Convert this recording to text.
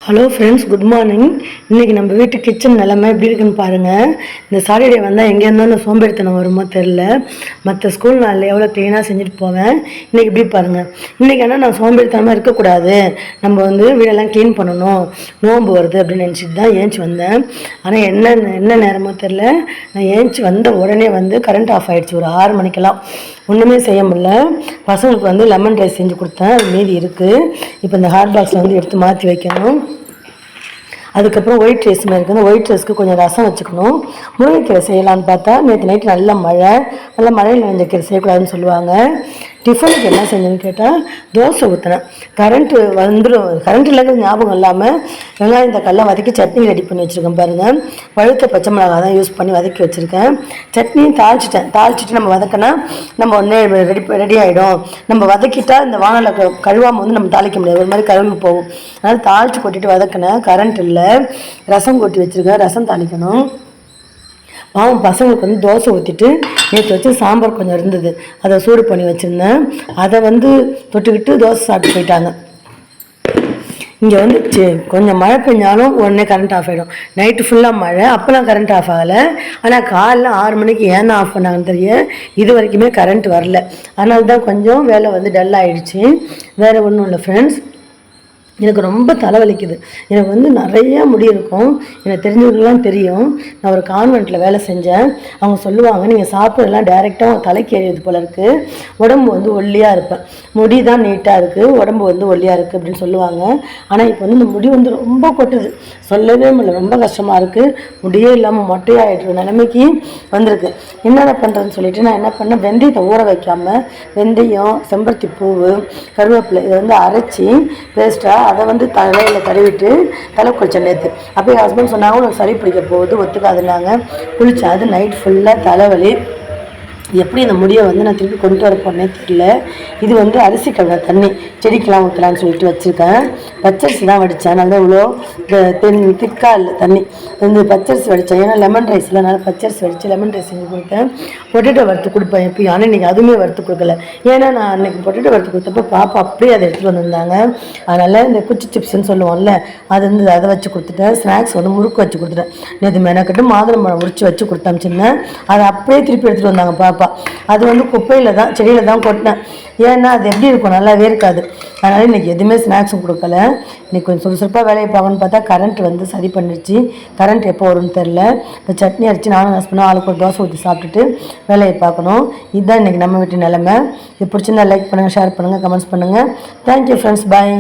Hello friends, good morning. இன்றைக்கி நம்ம வீட்டு கிச்சன் நிலமை எப்படி இருக்குன்னு பாருங்கள். இந்த சாட்டர்டே வந்தால் எங்கே இருந்தாலும் சோம்பேறித்தனம் வருமோ தெரில. மற்ற ஸ்கூல் நாளில் எவ்வளோ க்ளீனாக செஞ்சுட்டு போவேன். இன்றைக்கி எப்படி பாருங்கள். இன்றைக்கி ஆனால் நான் சோம்பேறித்தனமாக இருக்கக்கூடாது, நம்ம வீடெல்லாம் க்ளீன் பண்ணணும், நோன்பு வருது அப்படின்னு நினச்சிட்டு தான் ஏஞ்சி வந்தேன். ஆனால் என்ன நேரமோ தெரில, நான் ஏஞ்சி வந்த உடனே கரண்ட் ஆஃப் ஆகிடுச்சு. ஒரு 6 மணிக்கெல்லாம் ஒன்றுமே செய்ய முடியல. பசங்களுக்கு லெமன் ரைஸ் செஞ்சு கொடுத்தேன், அது மீதி இருக்குது. இப்போ இந்த ஹாட் பாக்ஸில் எடுத்து மாற்றி வைக்கணும். அதுக்கப்புறம் ஒயிட் ரைஸ் மாதிரி இருக்குது. அந்த ஒயிட் ரைஸ்க்கு கொஞ்சம் ரசம் வச்சுக்கணும். முருங்கைக்கீரை செய்யலான்னு பார்த்தா நேற்று நைட்டு நல்ல மழையில் நனைஞ்ச செய்யக்கூடாதுன்னு சொல்லுவாங்க. டிஃபனுக்கு என்ன செஞ்சேன்னு கேட்டால் தோசை ஊற்றினேன். கரண்ட்டு இல்லைங்கிற ஞாபகம் இல்லாமல் வெங்காயம் தக்காளிலாம் வதக்கி சட்னி ரெடி பண்ணி வச்சுருக்கேன் பாருங்கள். பழுத்த பச்சை மிளகா தான் யூஸ் பண்ணி வதக்கி வச்சுருக்கேன். சட்னியும் தாளிச்சிட்டு நம்ம வதக்கினா நம்ம ரெடி ஆகிடும். நம்ம வதக்கிட்டா இந்த வானலை கழுவாமல் நம்ம தாளிக்க முடியாது, ஒரு மாதிரி கழுவி போகும். அதனால் தாளித்து கொட்டிட்டு வதக்கினேன். கரண்ட் இல்லை, ரசம் கொட்டி வச்சுருக்கேன், ரசம் தாளிக்கணும். பசங்களுக்கு தோசை ஊற்றிட்டு நேற்று வச்சு சாம்பார் கொஞ்சம் இருந்தது, அதை சூடு பண்ணி வச்சுருந்தேன். அதை தொட்டுக்கிட்டு தோசை சாப்பிட்டு போயிட்டாங்க. இங்கே கொஞ்சம் மழை பெஞ்சாலும் உடனே கரண்ட் ஆஃப் ஆகிடும். நைட்டு ஃபுல்லாக மழை, அப்போலாம் கரண்ட் ஆஃப் ஆகலை. ஆனால் காலைல 6 மணிக்கு ஏன் ஆஃப் பண்ணாங்கன்னு தெரியும், இது வரைக்குமே கரண்ட் வரல. அதனால தான் கொஞ்சம் வேலை டல் ஆகிடுச்சு. வேறு ஒன்றும் இல்லை ஃப்ரெண்ட்ஸ். எனக்கு ரொம்ப தலைவலிக்குது. எனக்கு நிறையா முடி இருக்கும். எனக்கு தெரிஞ்சவங்களாம் தெரியும். நான் ஒரு கான்வெண்ட்டில் வேலை செஞ்சேன். அவங்க சொல்லுவாங்க, நீங்கள் சாப்பிட்றதுலாம் டைரெக்டாக தலைக்கு எறியது போல இருக்குது, உடம்பு ஒல்லியாக இருப்பேன், முடி தான் நீட்டாக இருக்குது, உடம்பு ஒல்லியாக இருக்குது அப்படின்னு சொல்லுவாங்க. ஆனால் இப்போ இந்த முடி ரொம்ப கொட்டுது, சொல்லவே முடியல, ரொம்ப கஷ்டமாக இருக்குது. முடியே இல்லாமல் மொட்டையாகிடுற நிலைமைக்கு வந்திருக்கு. என்னென்ன பண்ணுறதுன்னு சொல்லிட்டு நான் என்ன பண்ணேன், வெந்தயத்தை ஊற வைக்காமல் வெந்தயம், செம்பருத்தி பூவு, கருவேப்பிலை இதை அரைச்சி பேஸ்ட்டாக அதை தலையில் தடவிட்டு தலை குளிச்சேன் நேற்று. அப்போ என் ஹஸ்பண்ட் சொன்னாங்க, உனக்கு சளி பிடிக்க போகுது, ஒத்துக்காதுனாங்க. குளித்தேன். அது நைட் ஃபுல்லாக தலைவலி. எப்படி இந்த முடியை நான் திருப்பி கொண்டு வர போனே தெரியல. இது அரிசி கழுவின தண்ணி செடிக்கெலாம் ஊற்றலான்னு சொல்லிட்டு வச்சுருக்கேன். பச்சரிசி தான் வடித்தேன். நல்லா இவ்வளோ திக்கா இல்லை தண்ணி பச்சரிசி வடித்தேன். ஏன்னா லெமன் ரைஸில் நல்லா பச்சரிசி வடித்து லெமன் ரைஸ் செஞ்சு கொடுத்தேன். பொட்டேட்டோ வறுத்து கொடுப்பேன் எப்பயும். ஆனால் இன்றைக்கி அதுவுமே வறுத்து கொடுக்கல. ஏன்னா நான் அன்றைக்கி பொட்டேட்டோ வறுத்து கொடுத்தப்போ பாப்பா அப்படியே அதை எடுத்துகிட்டு வந்திருந்தாங்க. அதனால் இந்த குச்சி சிப்ஸ்ன்னு சொல்லுவோம்ல, அதை வச்சு கொடுத்துட்டேன். ஸ்நாக்ஸ் முறுக்கு வச்சு கொடுத்துட்டேன். நேற்று மெனக்கட்டு மாதுளம்பழம் உரிச்சு வச்சு கொடுத்தமிச்சிருந்தேன். அதை அப்படியே திருப்பி எடுத்துகிட்டு வந்தாங்க பாப்பா. அது குப்பையில் தான், செடியில் தான் கொட்டினேன். ஏன்னா அது எப்படி இருக்கும், நல்லாவே இருக்காது. அதனால் இன்றைக்கி எதுவுமே ஸ்நாக்ஸும் கொடுக்கல. இன்றைக்கி கொஞ்சம் சுறுசுறுப்பாக வேலையை பார்க்கணுன்னு பார்த்தா கரண்ட் சரி பண்ணிடுச்சு. கரண்ட் எப்போ வரும்னு தெரில. இப்போ சட்னி அரைச்சி நானும் ஹஸ்பண்டும் ஆளுக்கு ஒரு தோசை ஊற்றி சாப்பிட்டுட்டு வேலையை பார்க்கணும். இதுதான் இன்றைக்கி நம்ம வீட்டு நிலைமை. இது பிடிச்சிருந்தா லைக் பண்ணுங்கள், ஷேர் பண்ணுங்கள், கமெண்ட்ஸ் பண்ணுங்கள். தேங்க்யூ ஃப்ரெண்ட்ஸ், பாய்.